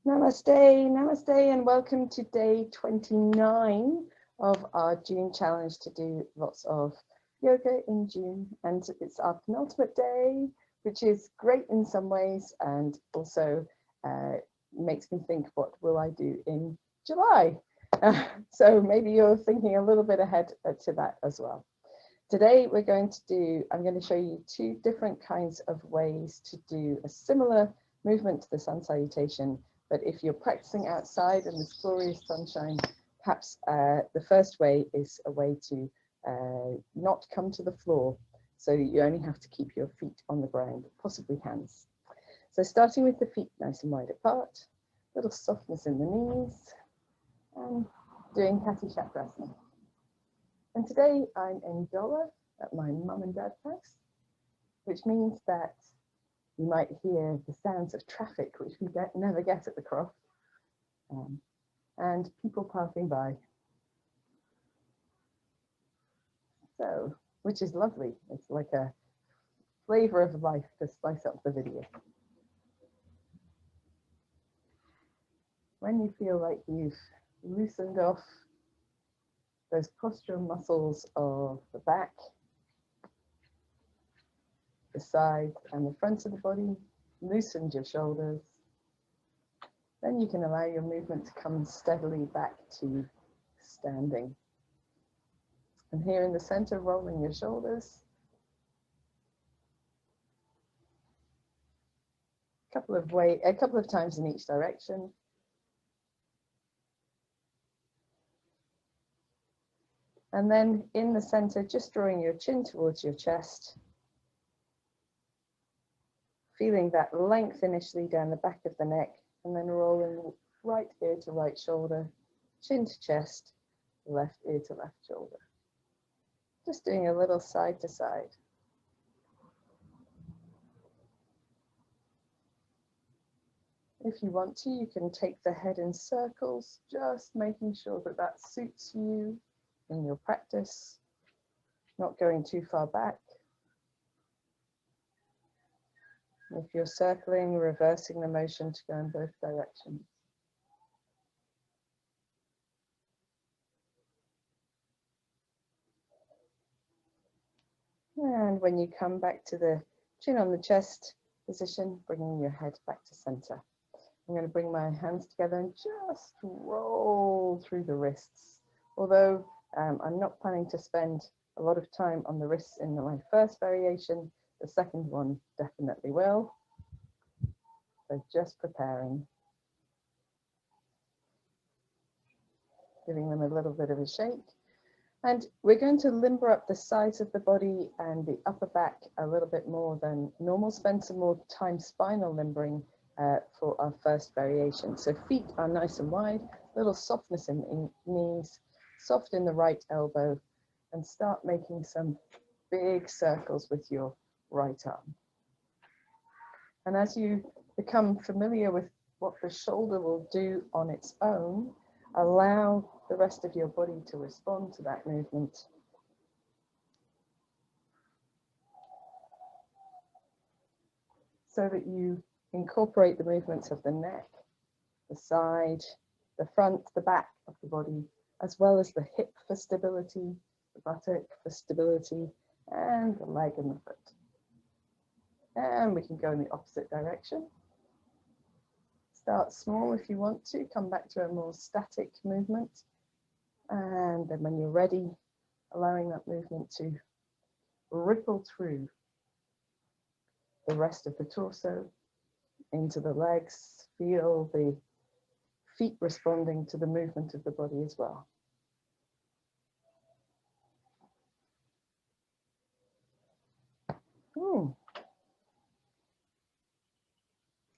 Namaste, namaste, and welcome to day 29 of our June challenge to do lots of yoga in June. And it's our penultimate day, which is great in some ways and also makes me think, what will I do in July? So maybe you're thinking a little bit ahead to that as well. Today I'm going to show you two different kinds of ways to do a similar movement to the sun salutation. But if you're practicing outside in this glorious sunshine, perhaps the first way is a way to not come to the floor, so you only have to keep your feet on the ground, possibly hands. So starting with the feet nice and wide apart, little softness in the knees, and doing Kati Chakrasana. And today I'm in Goa at my mum and dad's house, which means that you might hear the sounds of traffic, which we never get at the Croft, and people passing by. So, which is lovely. It's like a flavor of life to spice up the video. When you feel like you've loosened off those postural muscles of the back, the sides and the front of the body, loosened your shoulders, then you can allow your movement to come steadily back to standing. And here in the center, rolling your shoulders. A couple of times in each direction. And then in the center, just drawing your chin towards your chest. Feeling that length initially down the back of the neck, and then rolling right ear to right shoulder, chin to chest, left ear to left shoulder. Just doing a little side to side. If you want to, you can take the head in circles, just making sure that that suits you in your practice, not going too far back. If you're circling, reversing the motion to go in both directions. And when you come back to the chin on the chest position, bringing your head back to center. I'm going to bring my hands together and just roll through the wrists. Although I'm not planning to spend a lot of time on the wrists in my first variation, the second one definitely will. So just preparing. Giving them a little bit of a shake. And we're going to limber up the sides of the body and the upper back a little bit more than normal. Spend some more time spinal limbering for our first variation. So feet are nice and wide, little softness in knees, soft in the right elbow, and start making some big circles with your right arm. And as you become familiar with what the shoulder will do on its own, allow the rest of your body to respond to that movement. So that you incorporate the movements of the neck, the side, the front, the back of the body, as well as the hip for stability, the buttock for stability, and the leg and the foot. And we can go in the opposite direction. Start small if you want to, come back to a more static movement. And then when you're ready, allowing that movement to ripple through the rest of the torso, into the legs, feel the feet responding to the movement of the body as well.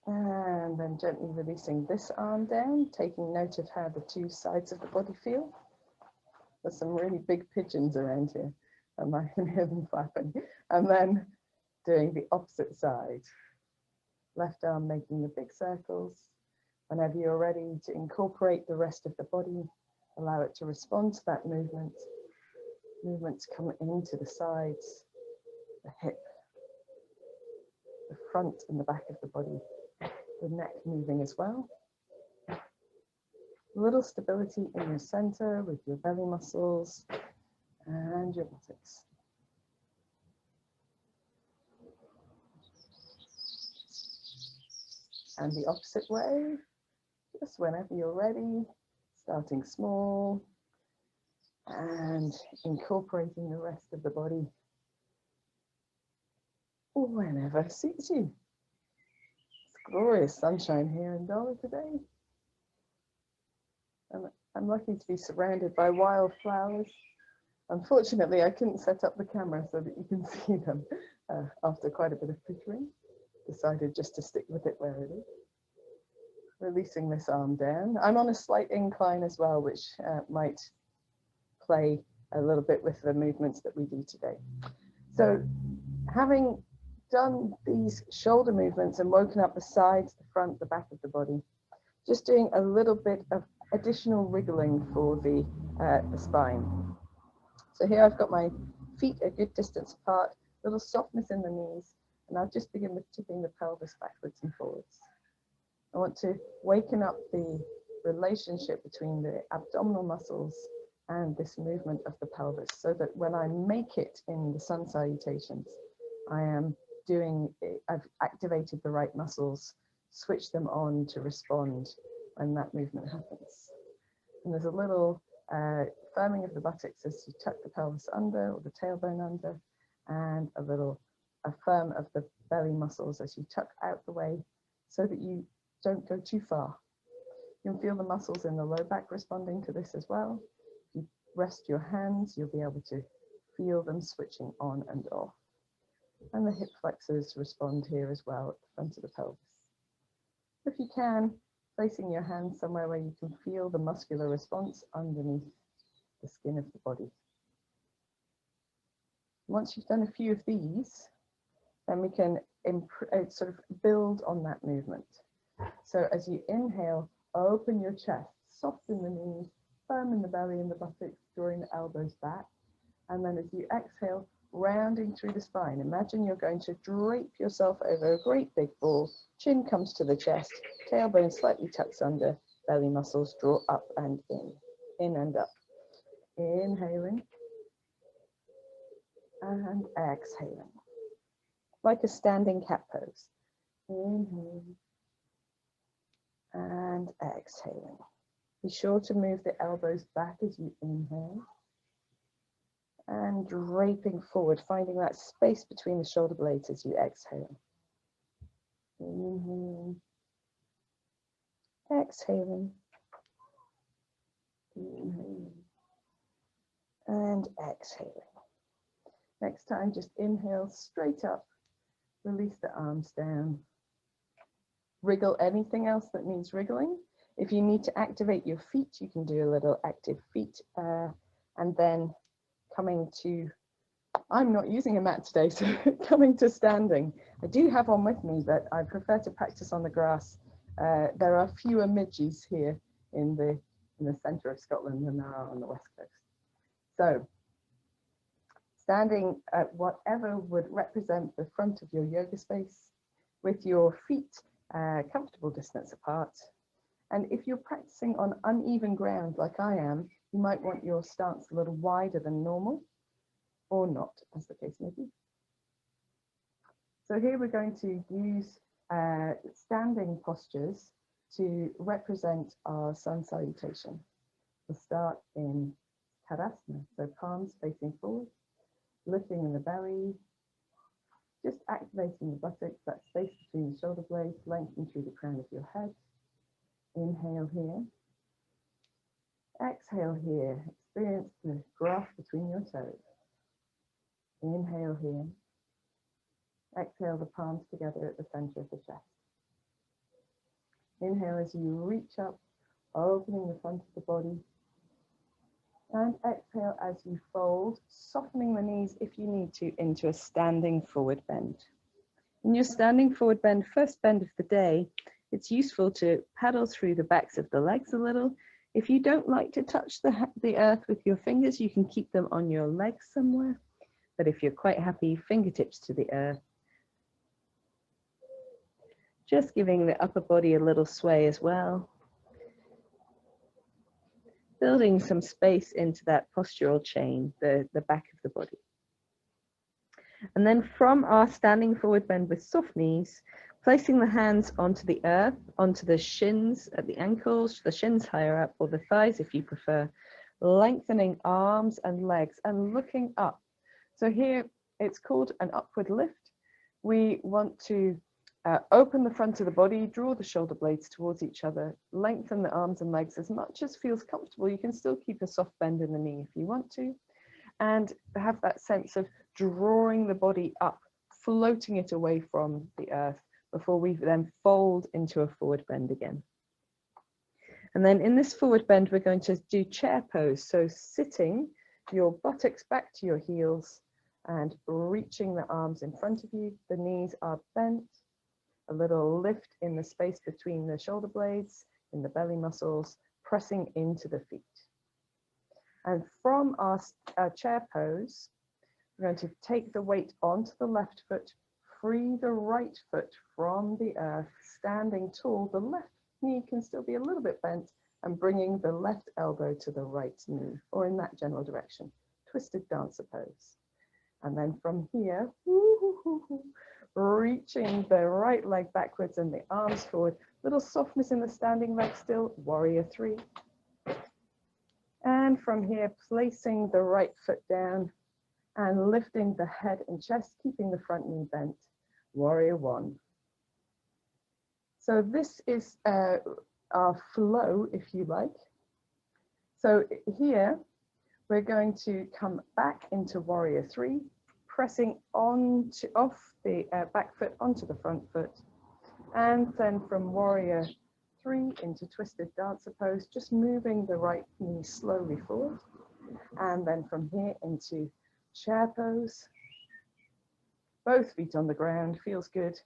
And then gently releasing this arm down, taking note of how the two sides of the body feel. There's some really big pigeons around here, and I can hear them flapping. And then doing the opposite side. Left arm making the big circles. Whenever you're ready to incorporate the rest of the body, allow it to respond to that movement. Movements come into the sides, the hip, the front and the back of the body. The neck moving as well. A little stability in your center with your belly muscles and your buttocks. And the opposite way, just whenever you're ready, starting small and incorporating the rest of the body whenever suits you. It's glorious sunshine here in Doha today. I'm lucky to be surrounded by wildflowers. Unfortunately, I couldn't set up the camera so that you can see them after quite a bit of picturing. Decided just to stick with it where it is. Releasing this arm down. I'm on a slight incline as well, which might play a little bit with the movements that we do today. So having done these shoulder movements and woken up the sides, the front, the back of the body, just doing a little bit of additional wriggling for the spine. So here I've got my feet a good distance apart, a little softness in the knees, and I'll just begin with tipping the pelvis backwards and forwards. I want to waken up the relationship between the abdominal muscles and this movement of the pelvis, so that when I make it in the sun salutations, I am I've activated the right muscles, switched them on to respond when that movement happens. And there's a little firming of the buttocks as you tuck the pelvis under or the tailbone under, and a firm of the belly muscles as you tuck out the way so that you don't go too far. You can feel the muscles in the low back responding to this as well. If you rest your hands, you'll be able to feel them switching on and off. And the hip flexors respond here as well at the front of the pelvis. If you can, placing your hands somewhere where you can feel the muscular response underneath the skin of the body. Once you've done a few of these, then we can sort of build on that movement. So as you inhale, open your chest, soften the knees, firm in the belly and the buttocks, drawing the elbows back. And then as you exhale, rounding through the spine, imagine you're going to drape yourself over a great big ball, chin comes to the chest, tailbone slightly tucks under, belly muscles draw up and in and up. Inhaling and exhaling, like a standing cat pose. Inhaling and exhaling. Be sure to move the elbows back as you inhale. And draping forward, finding that space between the shoulder blades as you exhale. Inhaling, exhaling, inhaling, and exhaling. Next time, just inhale straight up, release the arms down. Wriggle anything else that needs wriggling. If you need to activate your feet, you can do a little active feet, and then coming to, I'm not using a mat today, so coming to standing. I do have one with me, but I prefer to practice on the grass. There are fewer midges here in the centre of Scotland than there are on the west coast. So standing at whatever would represent the front of your yoga space with your feet comfortable distance apart. And if you're practicing on uneven ground like I am, you might want your stance a little wider than normal, or not, as the case may be. So here we're going to use standing postures to represent our sun salutation. We'll start in Tadasana, so palms facing forward, lifting in the belly, just activating the buttocks, that space between the shoulder blades, lengthening through the crown of your head. Inhale here. Exhale here. Experience the graft between your toes. Inhale here. Exhale the palms together at the center of the chest. Inhale as you reach up, opening the front of the body. And exhale as you fold, softening the knees if you need to into a standing forward bend. In your standing forward bend, first bend of the day, it's useful to paddle through the backs of the legs a little. If you don't like to touch the earth with your fingers, you can keep them on your legs somewhere. But if you're quite happy, fingertips to the earth. Just giving the upper body a little sway as well. building some space into that postural chain, the back of the body. And then from our standing forward bend with soft knees, placing the hands onto the earth, onto the shins at the ankles, the shins higher up, or the thighs if you prefer, lengthening arms and legs and looking up. So here it's called an upward lift. We want to open the front of the body, draw the shoulder blades towards each other, lengthen the arms and legs as much as feels comfortable. You can still keep a soft bend in the knee if you want to, and have that sense of drawing the body up, floating it away from the earth before we then fold into a forward bend again. And then in this forward bend, we're going to do chair pose. So sitting, your buttocks back to your heels and reaching the arms in front of you. The knees are bent. A little lift in the space between the shoulder blades, in the belly muscles, pressing into the feet. And from our chair pose, we're going to take the weight onto the left foot, free the right foot from the earth, standing tall. The left knee can still be a little bit bent, and bringing the left elbow to the right knee, or in that general direction, twisted dancer pose. And then from here, reaching the right leg backwards and the arms forward, little softness in the standing leg still, warrior three. And from here, placing the right foot down and lifting the head and chest, keeping the front knee bent, warrior one. So this is our flow, if you like. So here, we're going to come back into warrior three, pressing off the back foot onto the front foot. And then from warrior three into twisted dancer pose, just moving the right knee slowly forward. And then from here into chair pose, both feet on the ground, feels good.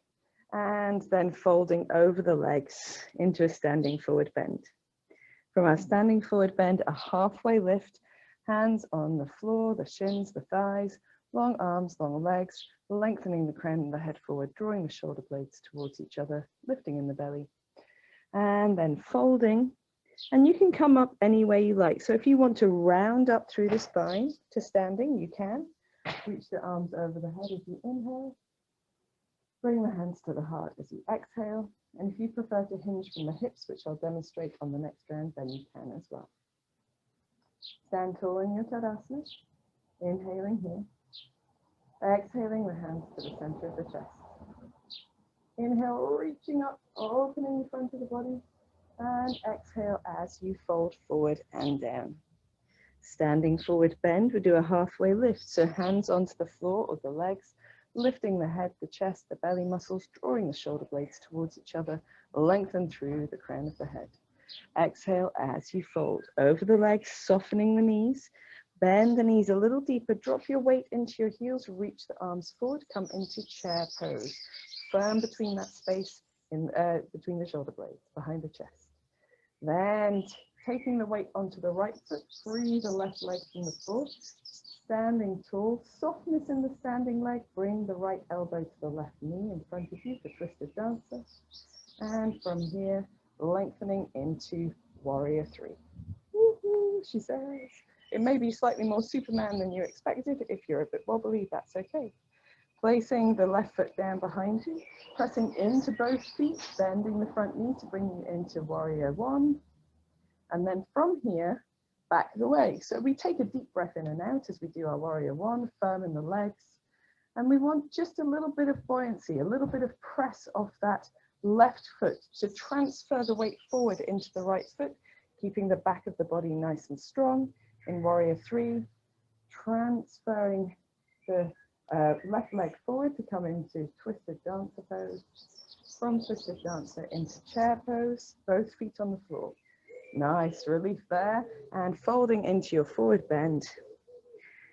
And then folding over the legs into a standing forward bend. From our standing forward bend, a halfway lift, hands on the floor, the shins, the thighs, long arms, long legs, lengthening the crown and the head forward, drawing the shoulder blades towards each other, lifting in the belly. And then folding, and you can come up any way you like. So if you want to round up through the spine to standing, you can. Reach the arms over the head as you inhale. Bring the hands to the heart as you exhale. And if you prefer to hinge from the hips, which I'll demonstrate on the next round, then you can as well. Stand tall in your Tadasana. Inhaling here. Exhaling the hands to the center of the chest. Inhale, reaching up, opening the front of the body. And exhale as you fold forward and down. Standing forward bend, we do a halfway lift. So hands onto the floor or the legs, lifting the head, the chest, the belly muscles, drawing the shoulder blades towards each other, lengthen through the crown of the head. Exhale as you fold over the legs, softening the knees. Bend the knees a little deeper, drop your weight into your heels, reach the arms forward, come into chair pose. Firm between that space in between the shoulder blades, behind the chest. Then taking the weight onto the right foot, free the left leg from the floor. Standing tall, softness in the standing leg, bring the right elbow to the left knee in front of you for twisted dancer. And from here, lengthening into warrior three. Woohoo, she says. It may be slightly more Superman than you expected. If you're a bit wobbly, that's okay. Placing the left foot down behind you, pressing into both feet, bending the front knee to bring you into warrior one. And then from here, back the way. So we take a deep breath in and out as we do our warrior one, firm in the legs. And we want just a little bit of buoyancy, a little bit of press off that left foot to transfer the weight forward into the right foot, keeping the back of the body nice and strong. In warrior three, transferring the left leg forward to come into twisted dancer pose. From twisted dancer into chair pose, both feet on the floor. Nice relief there, and folding into your forward bend.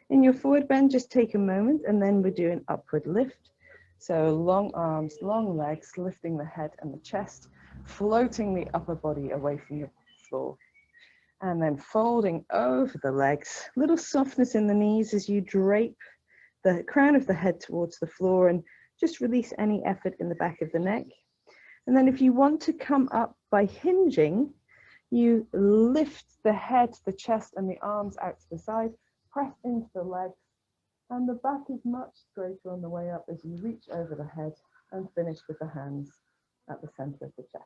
In your forward bend, just take a moment, and then we do an upward lift. So long arms, long legs, lifting the head and the chest, floating the upper body away from the floor. And then folding over the legs, little softness in the knees as you drape the crown of the head towards the floor and just release any effort in the back of the neck. And then if you want to come up by hinging, You lift the head, the chest and the arms out to the side, press into the legs, and the back is much straighter on the way up as you reach over the head and finish with the hands at the center of the chest.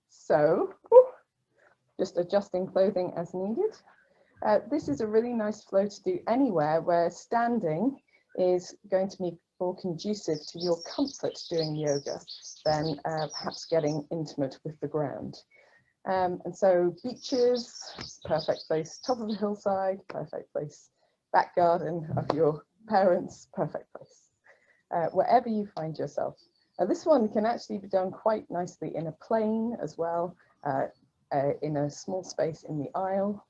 So, just adjusting clothing as needed. This is a really nice flow to do anywhere where standing is going to be more conducive to your comfort doing yoga than perhaps getting intimate with the ground. And so beaches, perfect place, top of a hillside, perfect place, back garden of your parents, perfect place, wherever you find yourself. This one can actually be done quite nicely in a plane as well, in a small space in the aisle.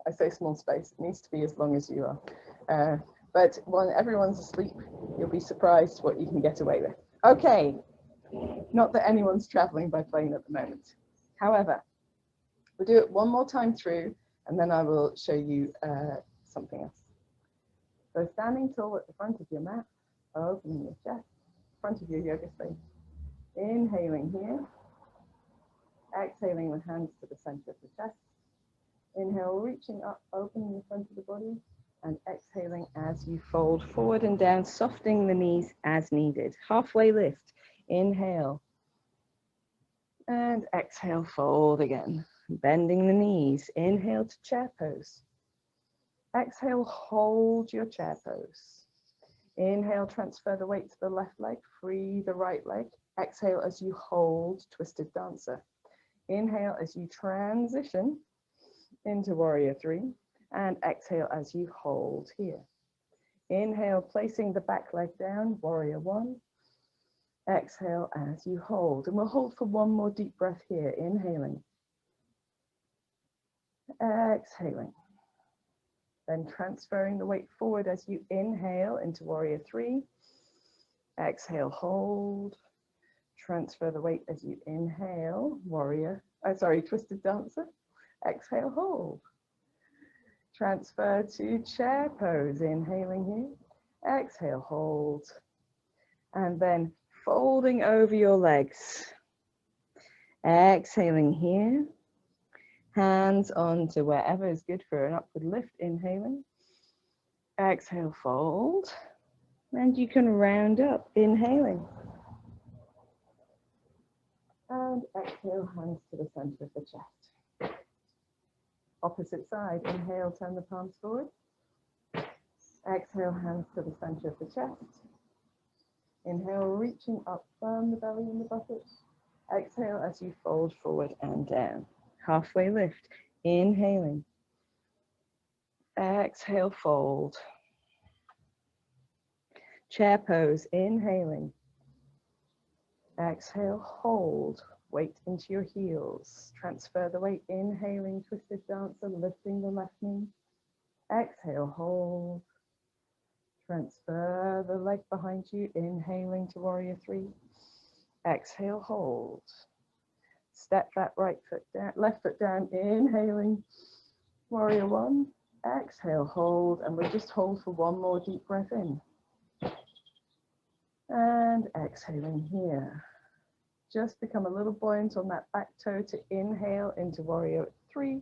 I say small space, it needs to be as long as you are. But when everyone's asleep, you'll be surprised what you can get away with. Okay, not that anyone's traveling by plane at the moment. However, we'll do it one more time through, and then I will show you something else. So standing tall at the front of your mat, opening your chest, front of your yoga space. Inhaling here. Exhaling with hands to the center of the chest. Inhale, reaching up, opening the front of the body, and exhaling as you fold forward and down, softening the knees as needed. Halfway lift. Inhale. And exhale, fold again. Bending the knees. Inhale to chair pose. Exhale, hold your chair pose. Inhale, transfer the weight to the left leg, free the right leg. Exhale as you hold twisted dancer. Inhale as you transition into warrior three, and exhale as you hold here. Inhale, placing the back leg down, warrior one. Exhale as you hold, and we'll hold for one more deep breath here. Inhaling, exhaling, then transferring the weight forward as you inhale into warrior three. Exhale, hold, transfer the weight as you inhale, twisted dancer. Exhale, hold. Transfer to chair pose, inhaling here. Exhale, hold. And then folding over your legs. Exhaling here. Hands onto wherever is good for an upward lift, inhaling. Exhale, fold. And you can round up, inhaling. And exhale, hands to the center of the chest. Opposite side, inhale, turn the palms forward. Exhale, hands to the center of the chest. Inhale, reaching up, firm the belly in the buttocks. Exhale as you fold forward and down. Halfway lift, inhaling. Exhale, fold. Chair pose, inhaling. Exhale, hold. Weight into your heels. Transfer the weight, inhaling, twisted dancer, lifting the left knee. Exhale, hold. Transfer the leg behind you, inhaling to warrior three. Exhale, hold. Step that right foot down, left foot down, inhaling, warrior one. Exhale, hold, and we'll just hold for one more deep breath in. And exhaling here. Just become a little buoyant on that back toe to inhale into warrior three.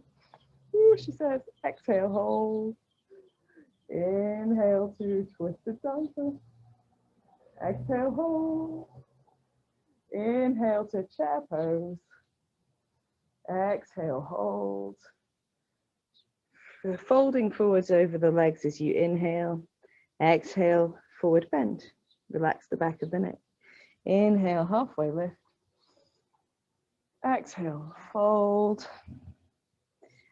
Ooh, she says, exhale, hold. Inhale to twisted dancer. Exhale, hold. Inhale to chair pose. Exhale, hold. Folding forwards over the legs as you inhale. Exhale, forward bend. Relax the back of the neck. Inhale, halfway lift. Exhale, fold.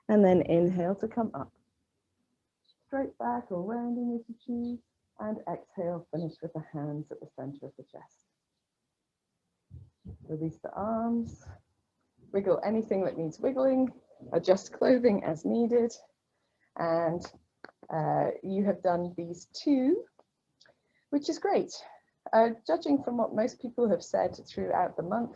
And then inhale to come up. Straight back or rounding if you choose. And exhale, finish with the hands at the center of the chest. Release the arms. Wiggle anything that needs wiggling. Adjust clothing as needed. And you have done these two, which is great. Judging from what most people have said throughout the month,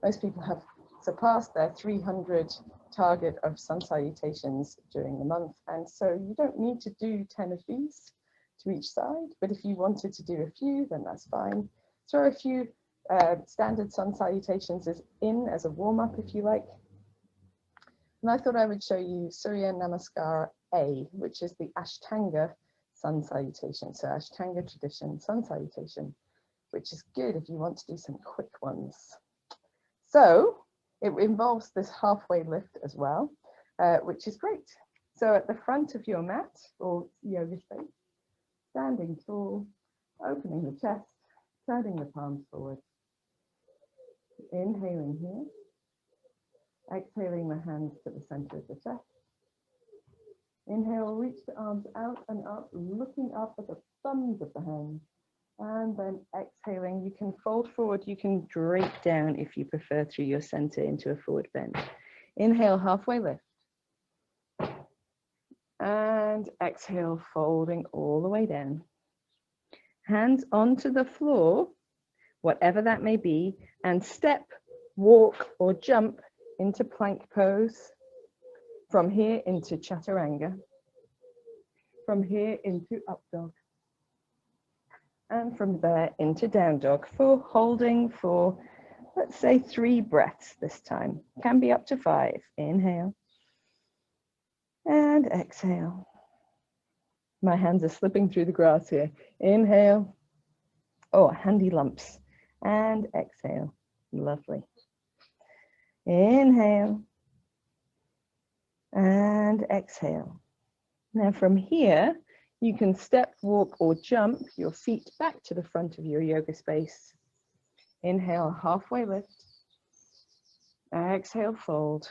most people have surpassed their 300 target of sun salutations during the month. And so you don't need to do 10 of these to each side, but if you wanted to do a few, then that's fine. Throw a few standard sun salutations in as a warm-up if you like, And I thought I would show you Surya Namaskara A, which is the Ashtanga sun salutation. So Ashtanga tradition sun salutation, which is good if you want to do some quick ones. So it involves this halfway lift as well, which is great. So at the front of your mat or yoga space, standing tall, opening the chest, turning the palms forward. Inhaling here. Exhaling the hands to the center of the chest. Inhale, reach the arms out and up, looking up at the thumbs of the hands. And then exhaling, you can fold forward, you can drape down if you prefer through your center into a forward bend. Inhale, halfway lift. And exhale, folding all the way down. Hands onto the floor, whatever that may be, and step, walk, or jump into plank pose. From here into chaturanga. From here into up dog. And from there into down dog for holding for, let's say, 3 breaths this time. Can be up to 5. Inhale. And exhale. My hands are slipping through the grass here. Inhale. Oh, handy lumps. And exhale. Lovely. Inhale. And exhale. Now from here, you can step, walk, or jump your feet back to the front of your yoga space. Inhale, halfway lift. Exhale, fold.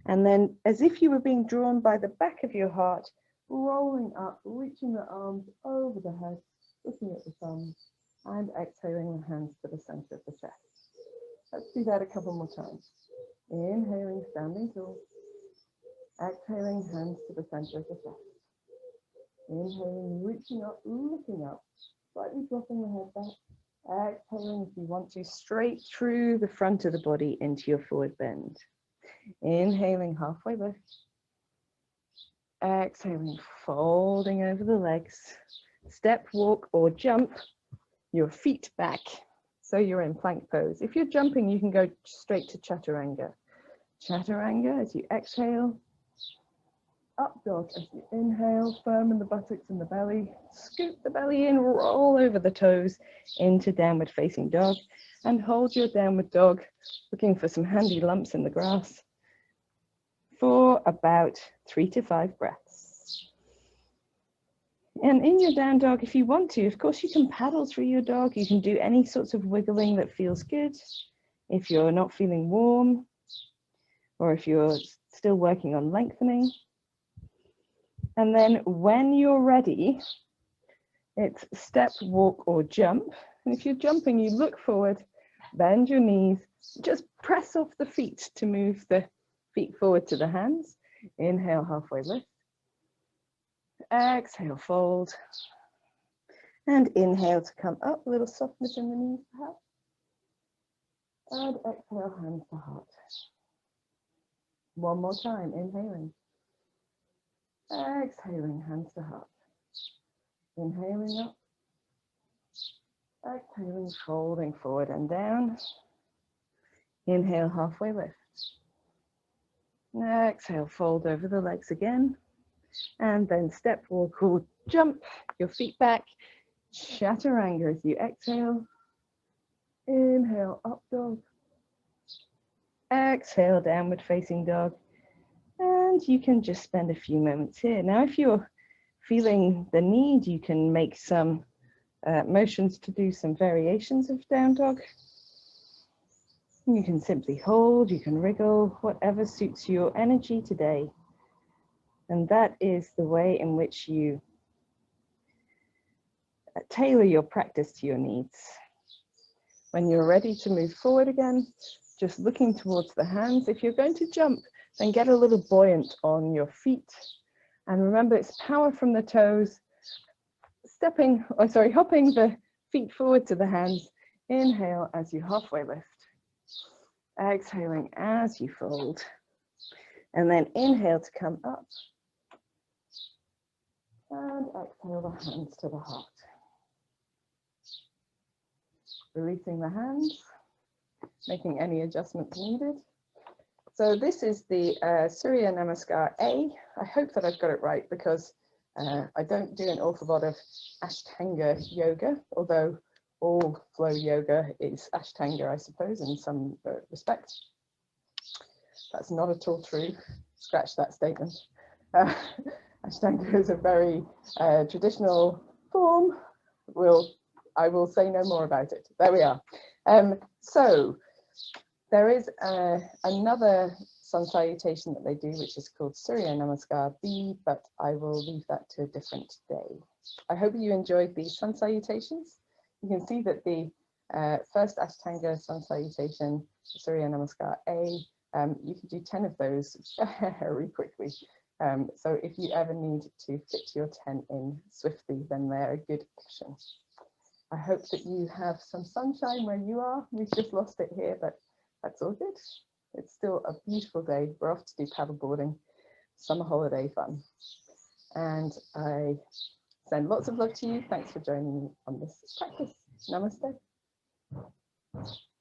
And then, as if you were being drawn by the back of your heart, rolling up, reaching the arms over the head, looking at the thumbs, and exhaling the hands to the center of the chest. Let's do that a couple more times. Inhaling, standing tall. Exhaling, hands to the center of the chest. Inhaling, reaching up, looking up, slightly dropping the head back. Exhaling, if you want to, straight through the front of the body into your forward bend. Inhaling, halfway lift. Exhaling, folding over the legs. Step, walk, or jump your feet back so you're in plank pose. If you're jumping, you can go straight to chaturanga. Chaturanga as you exhale. Up dog as you inhale, firm in the buttocks and the belly. Scoop the belly in, roll over the toes into downward facing dog. And hold your downward dog, looking for some handy lumps in the grass, for about 3 to 5 breaths. And in your down dog, if you want to, of course, you can paddle through your dog. You can do any sorts of wiggling that feels good. If you're not feeling warm, or if you're still working on lengthening. And then when you're ready, it's step, walk, or jump. And if you're jumping, you look forward, bend your knees, just press off the feet to move the feet forward to the hands. Inhale, halfway lift. Exhale, fold. And inhale to come up, a little softness in the knees perhaps. And exhale, hands to heart. One more time, inhaling. Exhaling, hands to heart. Inhaling up. Exhaling, folding forward and down. Inhale, halfway lift. Exhale, fold over the legs again. And then step, walk, or jump your feet back. Chaturanga as you exhale. Inhale, up dog. Exhale, downward facing dog. And you can just spend a few moments here. Now, if you're feeling the need, you can make some motions to do some variations of down dog. You can simply hold, you can wriggle, whatever suits your energy today. And that is the way in which you tailor your practice to your needs. When you're ready to move forward again, just looking towards the hands. If you're going to jump, then get a little buoyant on your feet. And remember, it's power from the toes, hopping the feet forward to the hands. Inhale as you halfway lift. Exhaling as you fold. And then inhale to come up. And exhale the hands to the heart. Releasing the hands, making any adjustments needed. So this is the Surya Namaskar A. I hope that I've got it right because I don't do an awful lot of Ashtanga yoga, although all flow yoga is Ashtanga, I suppose, in some respect. That's not at all true. Scratch that statement. Ashtanga is a very traditional form. I will say no more about it. There we are. So there is another sun salutation that they do, which is called Surya Namaskar B, but I will leave that to a different day. I hope you enjoyed the sun salutations. You can see that the first Ashtanga sun salutation, Surya Namaskar A, you can do 10 of those very quickly. So if you ever need to fit your 10 in swiftly, then they're a good option. I hope that you have some sunshine where you are. We've just lost it here, but that's all good. It's still a beautiful day. We're off to do paddleboarding, summer holiday fun. And I send lots of love to you. Thanks for joining me on this practice. Namaste.